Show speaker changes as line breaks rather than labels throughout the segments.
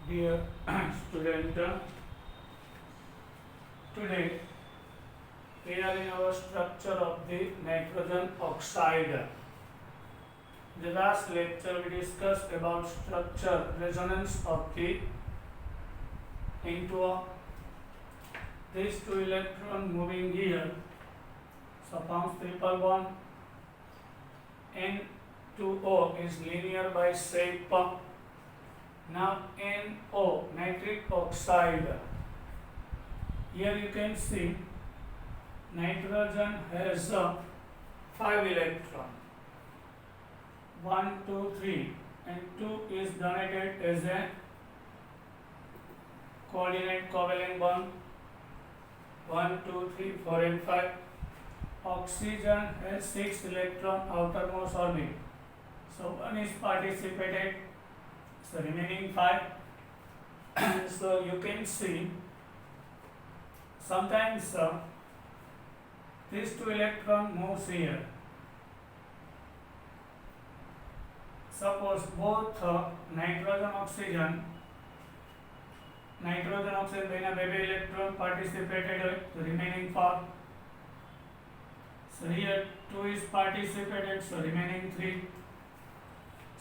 Dear student, today we are in our structure of the nitrogen oxide. The last lecture we discussed about structure resonance of the into these two electron moving here. So forms triple bond. N2O is linear by shape. Now NO, nitric oxide. Here you can see nitrogen has 5 electron. 1, 2, 3 and 2 is donated as a coordinate covalent bond. 1, 2, 3, 4 and 5. Oxygen has 6 electron outermost orbit. So 1 is participated. So remaining 5. So you can see sometimes these 2 electron moves here. Suppose both nitrogen oxygen બેના બે electron participated, the remaining 4. So here 2 is participated, so remaining 3.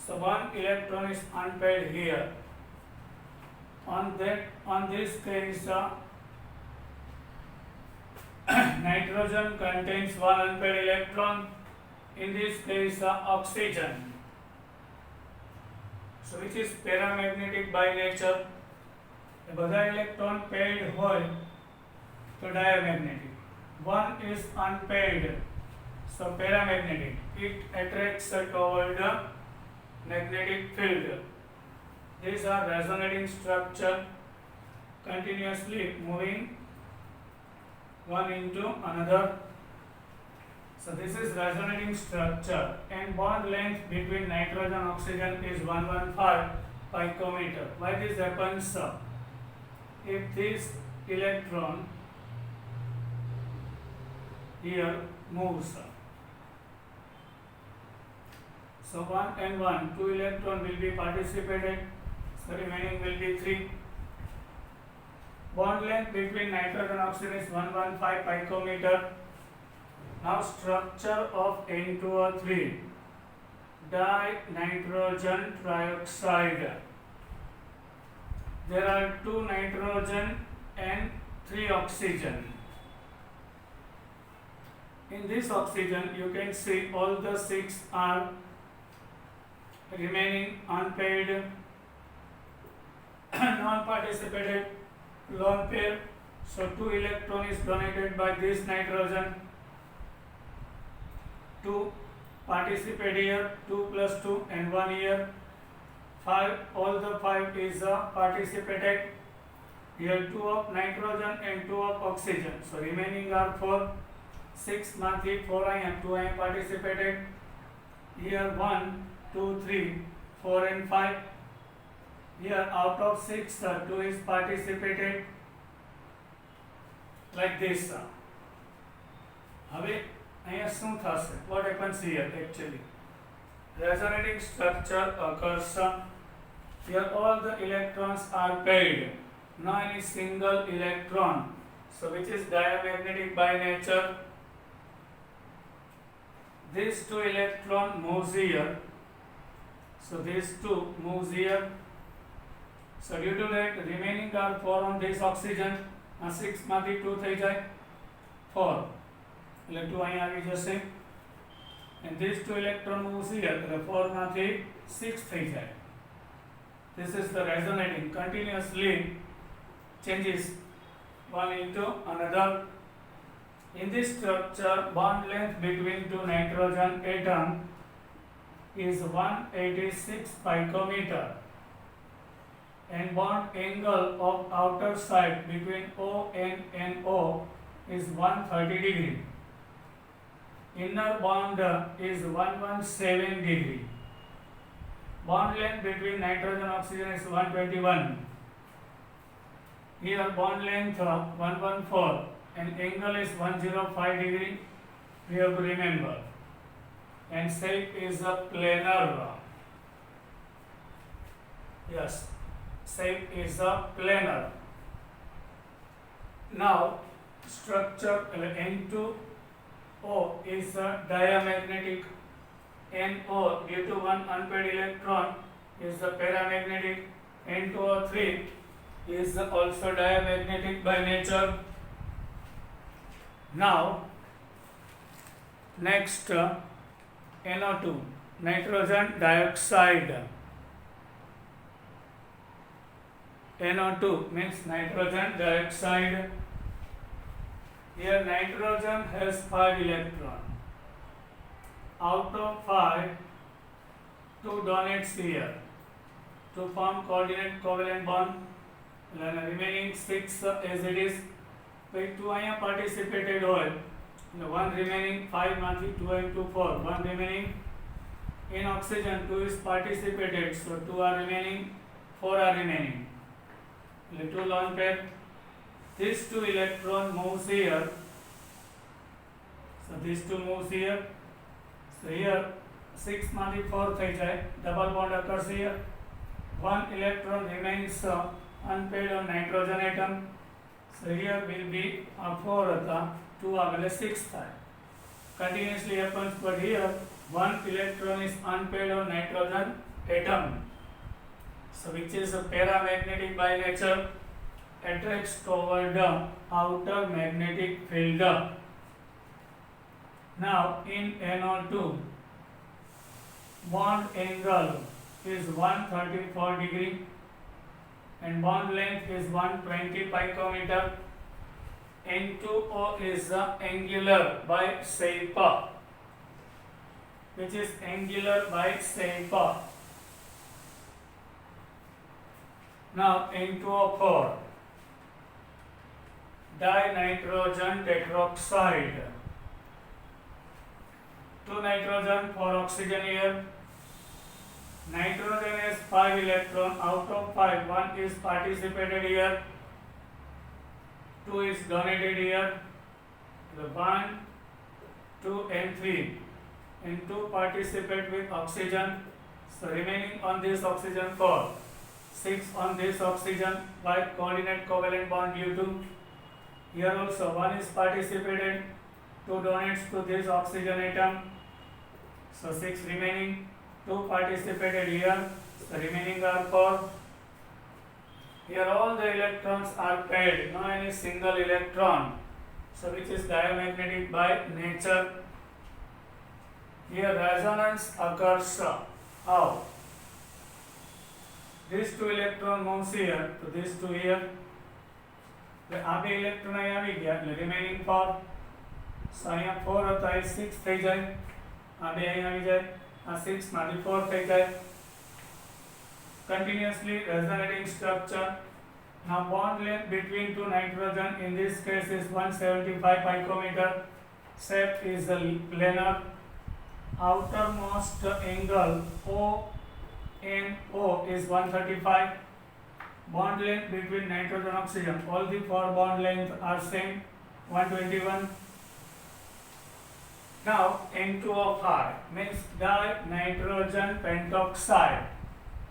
So 1 electron is unpaired here. On this case, nitrogen contains 1 unpaired electron. In this case, oxygen. So which is paramagnetic by nature. બધા electron paired હોય તો diamagnetic. 1 is unpaired, so paramagnetic. It attracts toward the magnetic field. These are resonating structure, continuously moving one into another. So this is resonating structure, and bond length between nitrogen and oxygen is 115 picometer. Why this happens? If this electron here moves, so 1 and 1, 2 electron will be participated, so remaining will be 3. Bond length between nitrogen and oxygen is 115 picometer. Now structure of N2O3, dinitrogen trioxide. There are 2 nitrogen and 3 oxygen. In this oxygen, you can see all the 6 are remaining unpaired, non-participated, lone pair. So 2 electron is donated by this nitrogen. 2 participate here, 2 plus 2 and 1 here. 5, all the 5 is participated. Here 2 of nitrogen and 2 of oxygen. So remaining are 4. 6 માંથી 4 અહીંયા 2 અહીંયા participated. Here 1, 2, 3, 4 and 5. Here out of 6, 2 is participated. Like this. હવે અહીંયા શું થશે? What happens here actually? Resonating structure occurs. Here all the electrons are paired. No any single electron. So which is diamagnetic by nature. These 2 electron moves here. So these 2 moves here. So due to that remaining are 4 on this oxygen. 6 માંથી 2 થઈ જાય 4. એટલે 2 અહીં આવી જશે. And these 2 electron moves here. The 4 માંથી 6 થઈ જાય. This is the resonating, continuously changes one into another. In this structure, bond length between 2 nitrogen atom is 186 picometer, and bond angle of outer side between O and NO is 130 degree. Inner bond is 117 degree. Bond length between nitrogen and oxygen is 121. Here bond length 114 and angle is 105 degree. We have to remember. And shape is a planar. Yes. shape is a planar. Now structure N2O is a diamagnetic. NO due to one unpaired electron is the paramagnetic. N2O3 is also diamagnetic by nature. Now next NO2 nitrogen dioxide. NO2 means nitrogen dioxide. Here nitrogen has 5 electrons. Out of 5, 2 donates here to form coordinate covalent bond. And remaining 6 as it is. By 2 અહીંયા participated હોય. 1 remaining 5 માંથી 2 and 2 4. 1 remaining in oxygen 2 is participated. So 2 are remaining, 4 are remaining. 2 lone pair. These 2 electron moves here. So these 2 moves here. So here 6 માંથી 4 થઈ જાય. Double bond occurs here. 1 electron remains unpaired on nitrogen atom. So here will be 4 હતા, 2 આગળ 6 થાય. Continuously happens, but here 1 electron is unpaired on nitrogen atom. So which is a paramagnetic by nature, attracts toward the outer magnetic field. Now in NO2, bond angle is 134 degree and bond length is 120 picometer. N2O is angular by shape, which is angular by shape. Now N2O4 dinitrogen tetroxide. 2 nitrogen, 4 oxygen here. Nitrogen has 5 electron. Out of 5, 1 is participated here, 2 is donated here. The 1, 2 and 3 and 2 participate with oxygen. So remaining on this oxygen 4, 6 on this oxygen by coordinate covalent bond due to. Here also 1 is participated, 2 donates to this oxygen atom. So 6 remaining, 2 participated here, so remaining are 4. Here all the electrons are paired, no any single electron, so which is diamagnetic by nature. Here resonance occurs. How? These 2 electron moves here, so these 2 here. આ બે electron અહીં આવી ગયા એટલે remaining 4. સો અહીંયા 4 હતા એ 6 થઈ જાય. આ બે અહીં આવી જાય, આ 6 માંથી 4 થઈ જાય. Continuously resonating structure. Now bond length between 2 nitrogen in this case is 175 picometer. Shape is planar. Outermost angle ONO is 135. Bond length between nitrogen and oxygen, all the 4 bond lengths are same, 121. Now N2O5 means dinitrogen pentoxide.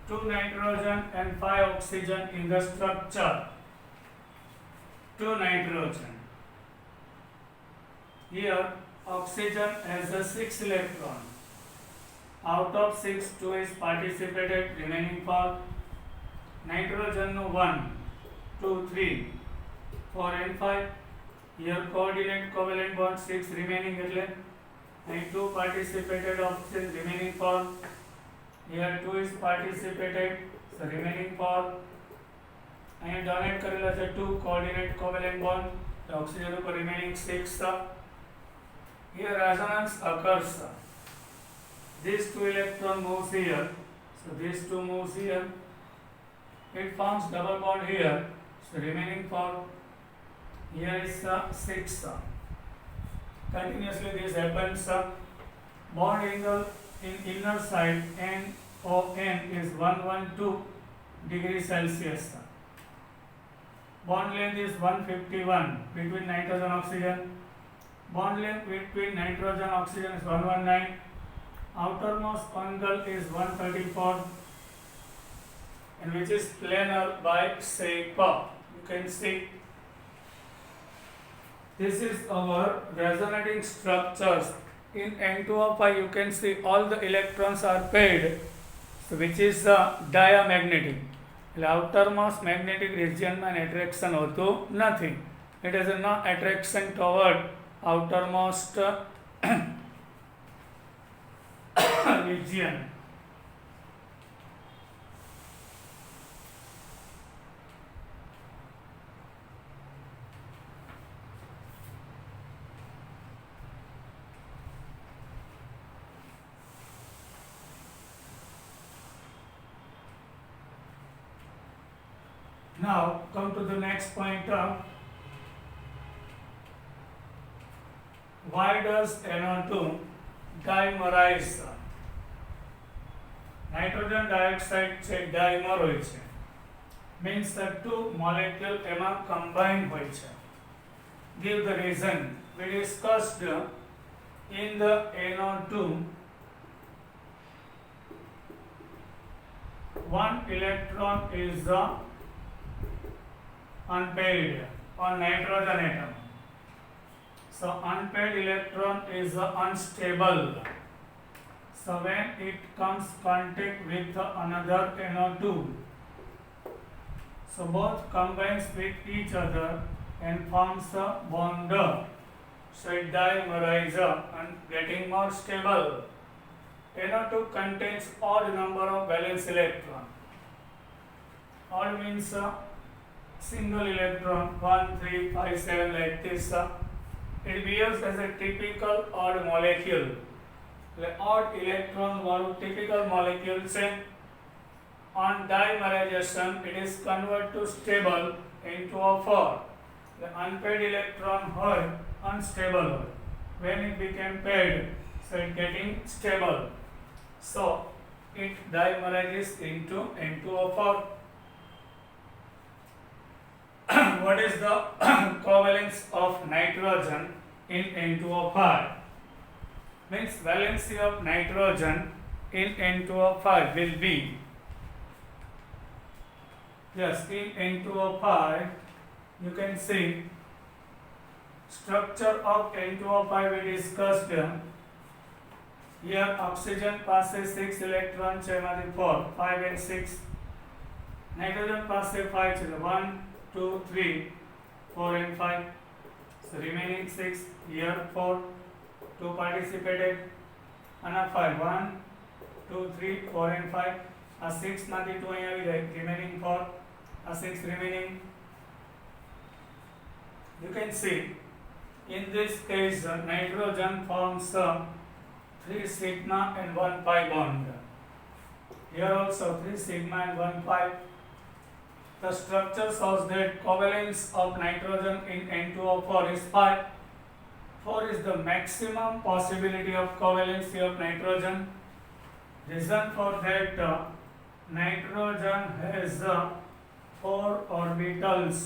2 nitrogen and 5 oxygen in the structure. 2 nitrogen. Here oxygen has a 6 electron. Out of 6, 2 is participated, remaining 4. Nitrogen no 1, 2, 3, 4 and 5. Here coordinate covalent bond 6 remaining એટલે અહીં 2 participated oxygen remaining 4. Here 2 is participated, so remaining 4. અહીં donate કરેલા છે 2 coordinate covalent bond, the oxygen ઉપર remaining 6. Here resonance occurs. These 2 electron moves here, so these 2 moves here. It forms double bond here, so remaining 4. Here is 6. Continuously this happens. Bond angle in inner side NON is 112 degrees Celsius. Bond length is 151 between nitrogen and oxygen. Bond length between nitrogen and oxygen is 119. Outermost angle is 134. and which is planar by shape. You can see this is our resonating structures. In N2O5 you can see all the electrons are paired, so which is diamagnetic. એટલે outermost magnetic regionમાં attraction હોતું નથી. It has no attraction toward outermost region. Now come to the next point. Why does NO2 dimerize? Nitrogen dioxide છે dimer હોય છે, means that two molecule એમાં combine હોય છે. Give the reason. We discussed in the NO2 one electron is unpaired on nitrogen atom. So unpaired electron is unstable. So when it comes contact with another NO2, so both combines with each other and forms a bond. So it dimerizes and getting more stable. NO2 contains odd number of valence electron. Odd means single electron 1, 3, 5, 7 like this. It behaves as a typical odd molecule. The odd electron વાળું typical molecule છે. On dimerization, it is converted to stable N2O4. The unpaired electron હોય unstable હોય. When it became paired, so it getting stable. So it dimerizes into N2O4. What is the covalence of nitrogen in N2O5? Means valency of nitrogen in N2O5 will be, yes, in N2O5 you can see structure of N2O5 we discussed. Here oxygen passes 6 electron છે એમાંથી 4, 5 and 6. Nitrogen પાસે 5 છે, 1, 2, 3, 4 and 5. So remaining 6, here 4, 2 participated, and 5, 1, 2, 3, 4 and 5. 6 માંથી 2 અહીં આવી જાય, remaining 4, 6 remaining. You can see in this case nitrogen forms 3 sigma and 1 pi bond. Here also 3 sigma and 1 pi. The structure shows that covalence of nitrogen in N2O4 is 5. 4 is the maximum possibility of covalency of nitrogen. Reason for that, nitrogen has 4 orbitals.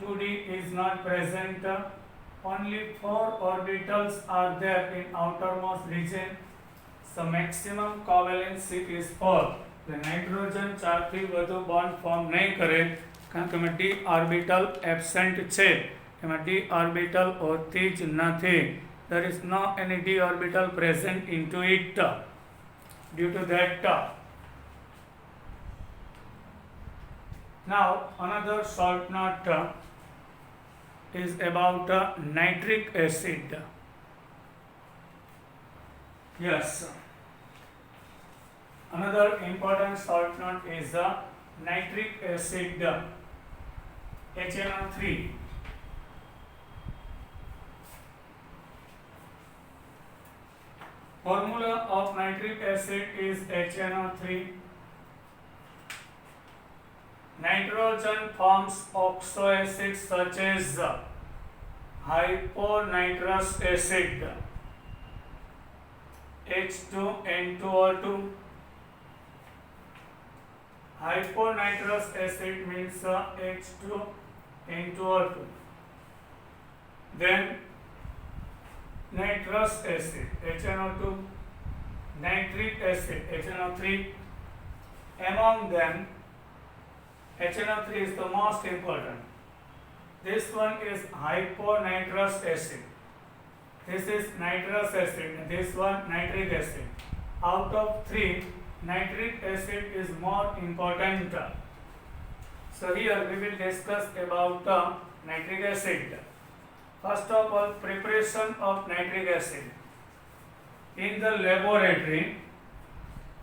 2d is not present. Only 4 orbitals are there in outermost region. So maximum covalency is 4. The nitrogen 4 થી વધુ bond form નહીં કરે કારણ કે એમાં d orbital absent છે, એમાં d orbital હોતી જ નથી. There is no any d orbital present into it. Due to that, now another short note is about nitric acid. Yes, another important short note is nitric acid, HNO3. Formula of nitric acid is HNO3. Nitrogen forms oxoacids such as hyponitrous acid, H2N2O2. Hyponitrous acid means H2N2O2. Then nitrous acid, HNO2. nitric acid, HNO3. Among them, HNO3 is the most important. This one is hyponitrous acid. This is nitrous acid and this one nitric acid. Out of three, nitric acid is more important. So here we will discuss about nitric acid. First of all, preparation of nitric acid. In the laboratory,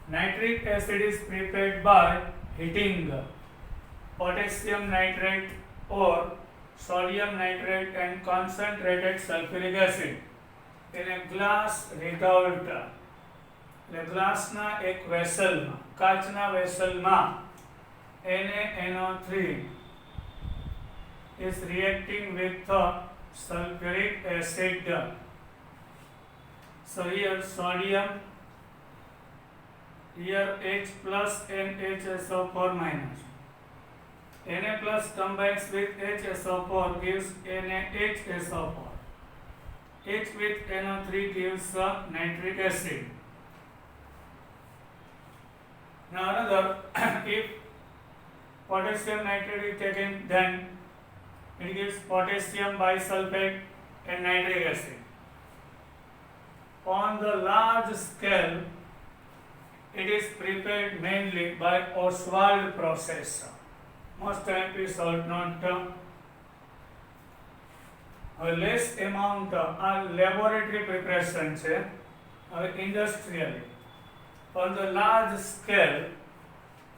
nitric acid is prepared by heating potassium nitrate or sodium nitrate and concentrated sulfuric acid in a glass without ગ્લાસના એક વેસલમાં કાચના વેસલમાં NaNO3 is reacting with the sulfuric acid. So here sodium, here H plus and HSO4 minus. Na plus combines with HSO4 gives NaHSO4. H with NO3 gives nitric acid. Now another, if potassium nitrate is taken, then it gives potassium bisulfate and nitric acid. On the large scale, it is prepared mainly by Ostwald process. Most MPs should not. A less amount are laboratory preparation industrially. On the large scale,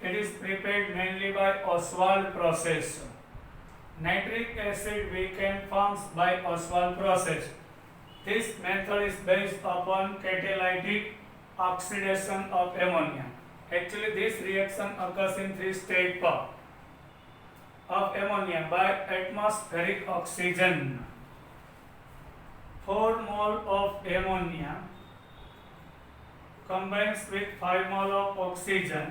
it is prepared mainly by Ostwald process. Nitric acid weakened forms by Ostwald process. This method is based upon catalytic oxidation of ammonia. Actually, this reaction occurs in three stages of ammonia by atmospheric oxygen. 4 mole of ammonia combines with 5 mole of oxygen.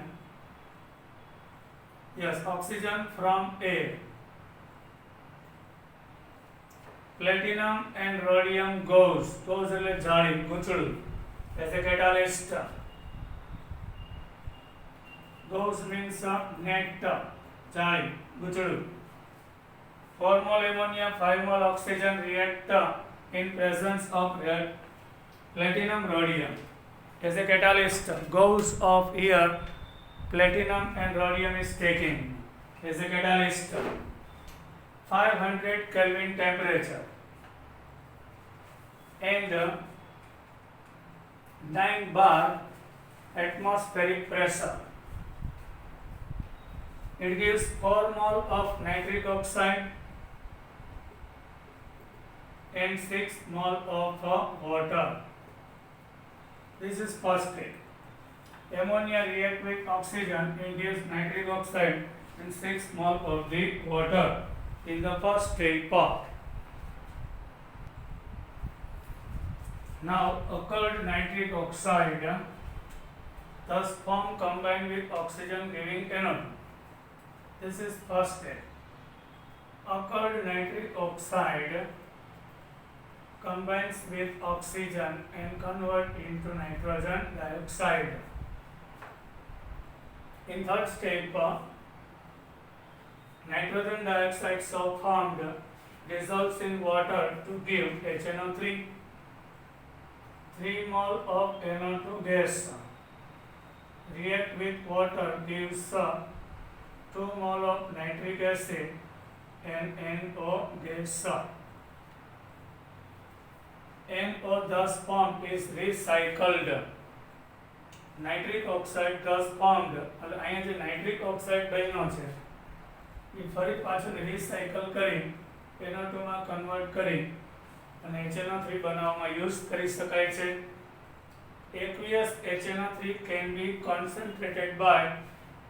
Yes, oxygen from air. Platinum and rhodium goes એટલે જાળી ગૂંચળું as a catalyst. Goes means net જાળી ગૂંચળું. 4 mole ammonia, 5 mole oxygen react in presence of platinum rhodium. As a catalyst, goes of here platinum and rhodium is taken as a catalyst. 500 Kelvin temperature and 9 bar atmospheric pressure. It gives 4 mole of nitric oxide and 6 mole of water. This is first step. Ammonia react with oxygen and gives nitric oxide and 6 mole of the water in the first step. Now occurred nitric oxide thus form combined with oxygen giving NO2. This is first step. Occurred nitric oxide combines with oxygen and convert into nitrogen dioxide. In third step, nitrogen dioxide so formed dissolves in water to give HNO3. 3 mole of NO2 gas react with water gives 2 mole of nitric acid and NO gas. NO thus formed is recycled. Nitric oxide thus formed. અહીંયા જે nitric oxide બન્યો છે એ ફરી પાછું recycle કરી NO2 માં convert કરી અને HNO3 બનાવવામાં યુઝ કરી શકાય છે. Aqueous HNO3 can be concentrated by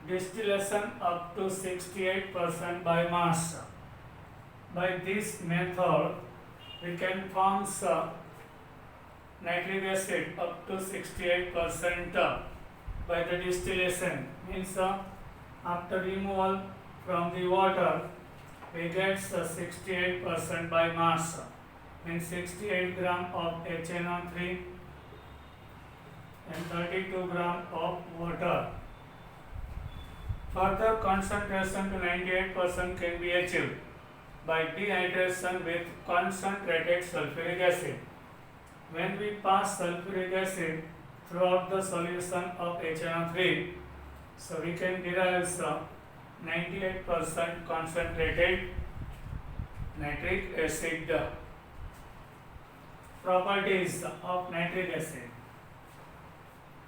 distillation up to 68% by mass. By this method, we can form nitric acid up to 68% by the distillation. Means after removal from the water, we get 68% by mass. Means 68 gram of HNO3 and 32 gram of water. Further concentration to 98% can be achieved by dehydration with concentrated sulfuric acid. When we pass sulfuric acid throughout the solution of HNO3, so we can derive some 98% concentrated nitric acid. Properties of nitric acid.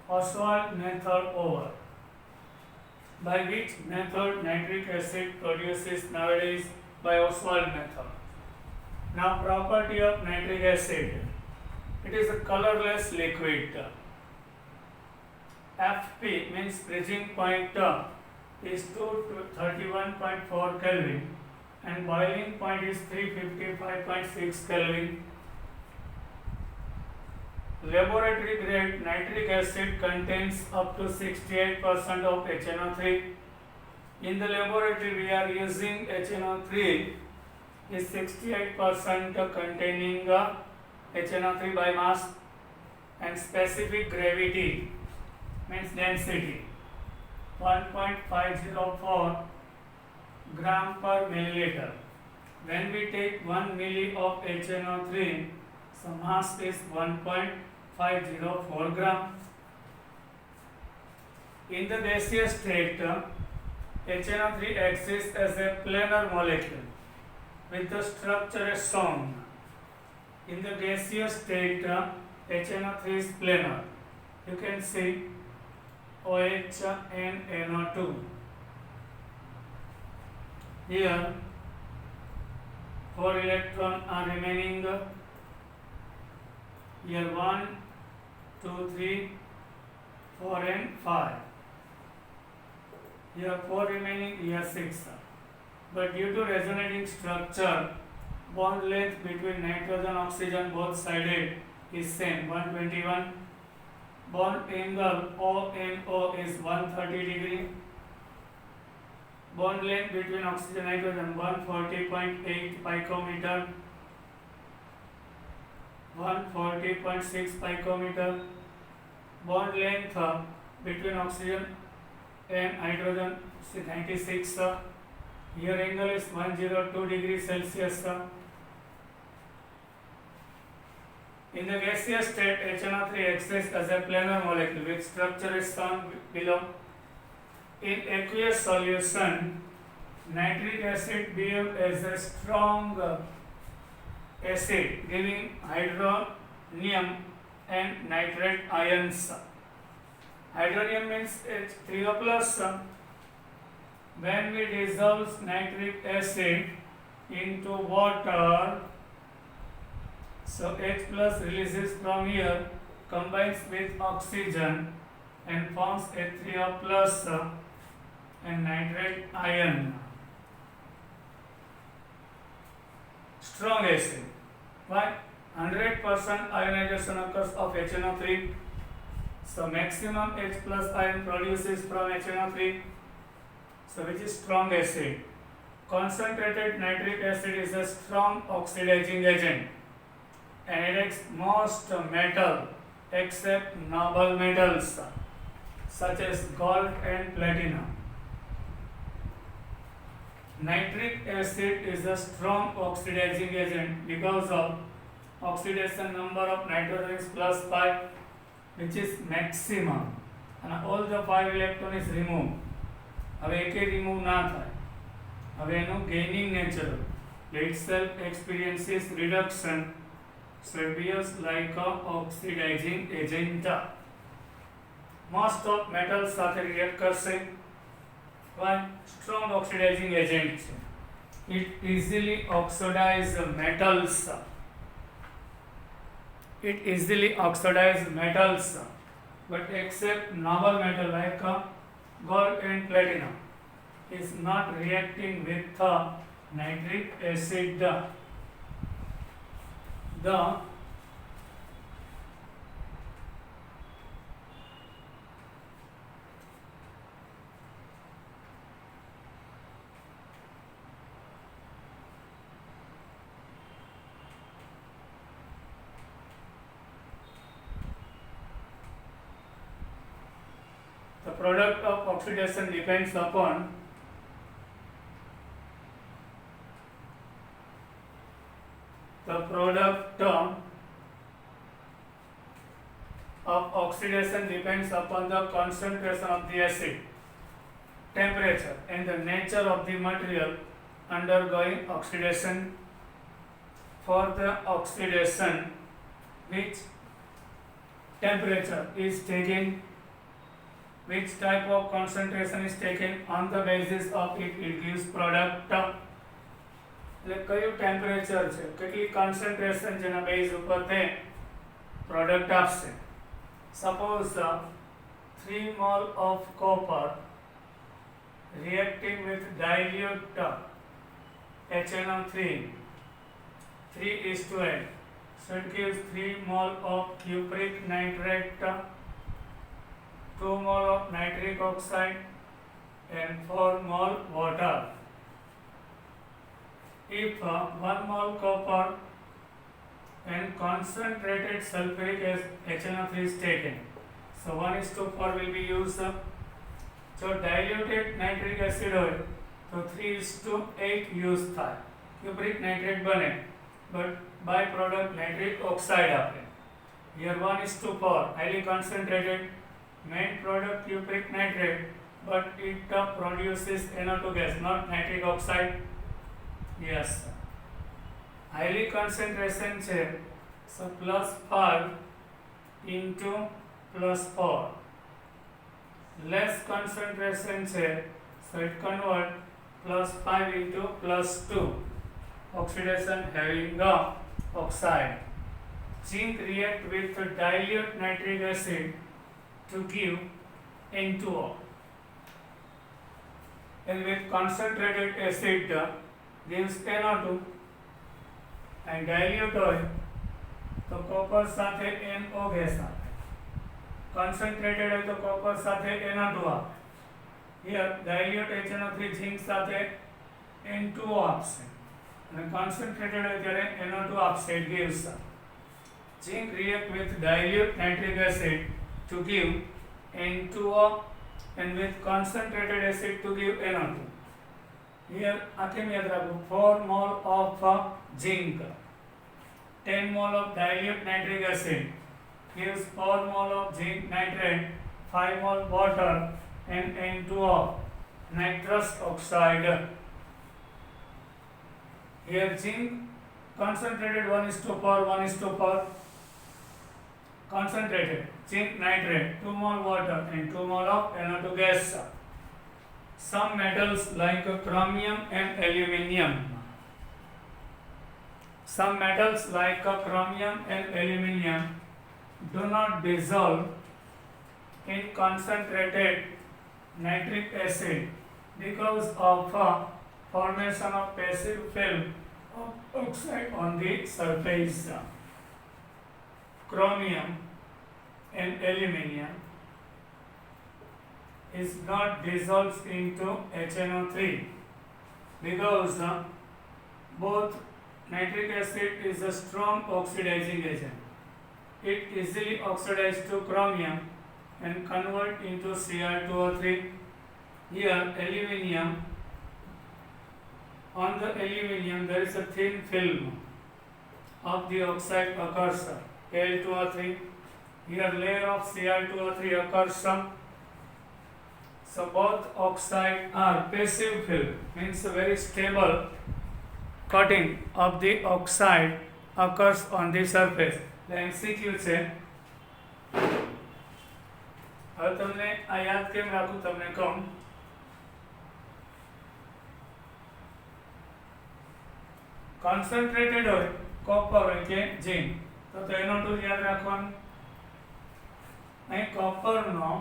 Oswald method over. By which method nitric acid produces nowadays? By Oswald method. Now property of nitric acid. It is a colorless liquid. FP means freezing point is 231.4 Kelvin and boiling point is 355.6 Kelvin. Laboratory grade nitric acid contains up to 68% of HNO3. In the laboratory we are using HNO3 is 68% containing HNO3 by mass, and specific gravity means density 1.504 gram per milliliter. When we take 1 milli of HNO3, so mass is 1.504 gram. In the gaseous state, HNO3 exists as a planar molecule with the structure as shown. In the gaseous state, HNO3 is planar. You can see OH and NO2. Here, 4 electrons are remaining. Here 1, 2, 3, 4 and 5. Here 4 remaining, here 6. But due to resonating structure, bond length between nitrogen and oxygen both sided is same 121. Bond angle ONO is 130 degree. Bond length between oxygen and nitrogen 140.8 picometer, 140.6 picometer. Bond length between oxygen and hydrogen is 96. Here angle is 102 degrees Celsius. In the gaseous state, HNO3 exists as a planar molecule with structure is shown below. In aqueous solution, nitric acid behaves as a strong acid giving hydronium and nitrate ions. Hydronium means H3O plus. When we dissolve nitric acid into water, so H plus releases from here, combines with oxygen and forms H3O plus and nitrate ion. Strong acid. Why? 100% ionization occurs of HNO3. So maximum H plus ion produces from HNO3. So which is strong acid. Concentrated nitric acid is a strong oxidizing agent and it reacts most metal except noble metals such as gold and platinum. Nitric acid is a strong oxidizing agent because of oxidation number of nitrogen is plus 5, which is maximum, and all the 5 electron is removed. હવે એકે remove ના થાય. હવે એનું ગેઇનિંગ nature, itself experiences reduction, so it behaves like a oxidizing agent. Most of metals સાથે react કરશે. Why? Strong oxidizing agent છે. It easily oxidizes metals. It easily oxidizes metals, but except noble metal like gold and platinum is not reacting with nitric acid. The product of oxidation depends upon the product of oxidation depends upon the concentration of the acid, temperature, and the nature of the material undergoing oxidation. For the oxidation, which temperature is taken, which type of concentration is taken, on the basis of it gives product. એટલે કયું temperature છે, કેટલી concentration જેના base ઉપર તે product આપશે. Suppose 3 mol of copper reacting with dilute HNO3 3:8, so it gives 3 mol of cupric nitrate, 2 mol of nitric oxide and 4 mol water. If 1 mol copper and concentrated sulfuric HNO3 is taken, so 1:4 will be used. So diluted nitric acid હોય તો 3:8 use થાય, cupric nitrate બને, but by product nitric oxide આપે. Here 1:4 highly concentrated, main product cupric nitrate, but it produces NO2 gas, not nitric oxide. Yes, highly concentration છે, so +5 into +4. Less concentration છે, so it convert +5 into +2. Oxidation having the oxide. Zinc react with dilute nitric acid to give N2O, and with concentrated acid gives NO2, and dilute હોય તો copper સાથે NO gas આપે, concentrated હોય તો copper સાથે NO2 આપે. Here dilute HNO3 zinc સાથે N2O આપશે, અને concentrated હોય ત્યારે NO2 આપશે. It gives zinc react with dilute nitric acid to give N2O, and with concentrated acid to give NO2. Here આખેમ યાદ રાખો, 4 mol of zinc, 10 mol of dilute nitric acid gives 4 mol of zinc nitrate, 5 mol water and N2O, nitrous oxide. Here zinc concentrated 1:4, 1:4, concentrated zinc nitrate, 2 mol water and 2 mol of NO2 gas. Some metals like chromium and aluminium. Some metals like chromium and aluminium do not dissolve in concentrated nitric acid because of formation of passive film of oxide on the surface. Chromium and aluminium is not dissolved into HNO3 because both nitric acid is a strong oxidizing agent. It easily oxidizes to chromium and convert into Cr2O3. Here aluminium, on the aluminium there is a thin film of the oxide occurs, Al2O3. Here layer of Cr2O3 occurs. So both oxide are passive film, means a very stable coating of the oxide occurs on the surface. The MCQ છે. હવે તમને આ યાદ કેમ રાખું તમને કહું. Concentrated હોય કોપર હોય કે ઝિંક, તો NO2 યાદ રાખવાનું. અહીં કોપરનો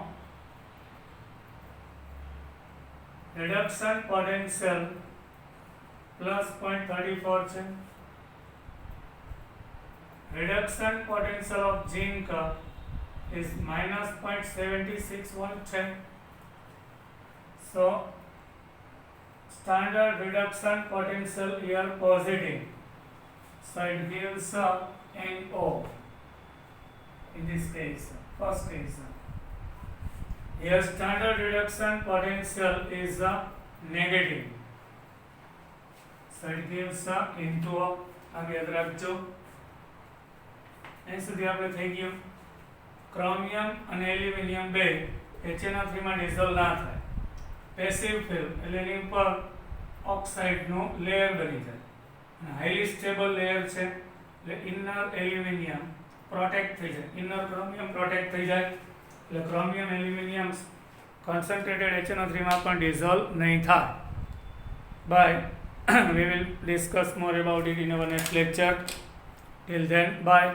reduction potential plus 0.34 છે. Reduction potential of zinc is minus 0.761 છે. So standard reduction potential here positive, so it gives NO in this case, first case. Here standard reduction potential is negative. So it gives into આગે યાદ રાખજો. અહીં સુધી આપણે થઈ ગયું. Chromium અને એલ્યુમિનિયમ બે HNO3 માં ડિઝોલ્વ ના થાય. પેસિવ ફિલ્મ એટલે એની ઉપર ઓક્સાઇડનું લેયર બની જાય. અને હાઈલી સ્ટેબલ લેયર છે એટલે ઇનર એલ્યુમિનિયમ પ્રોટેક્ટ થઈ જાય, ઇનર ક્રોમિયમ પ્રોટેક્ટ થઈ જાય એટલે ક્રોમિયમ એલ્યુમિનિયમ concentrated HNO3 માં પણ ડિઝોલ્વ નહીં થાય. Bye. We will discuss more about it in our next lecture. Till then, bye.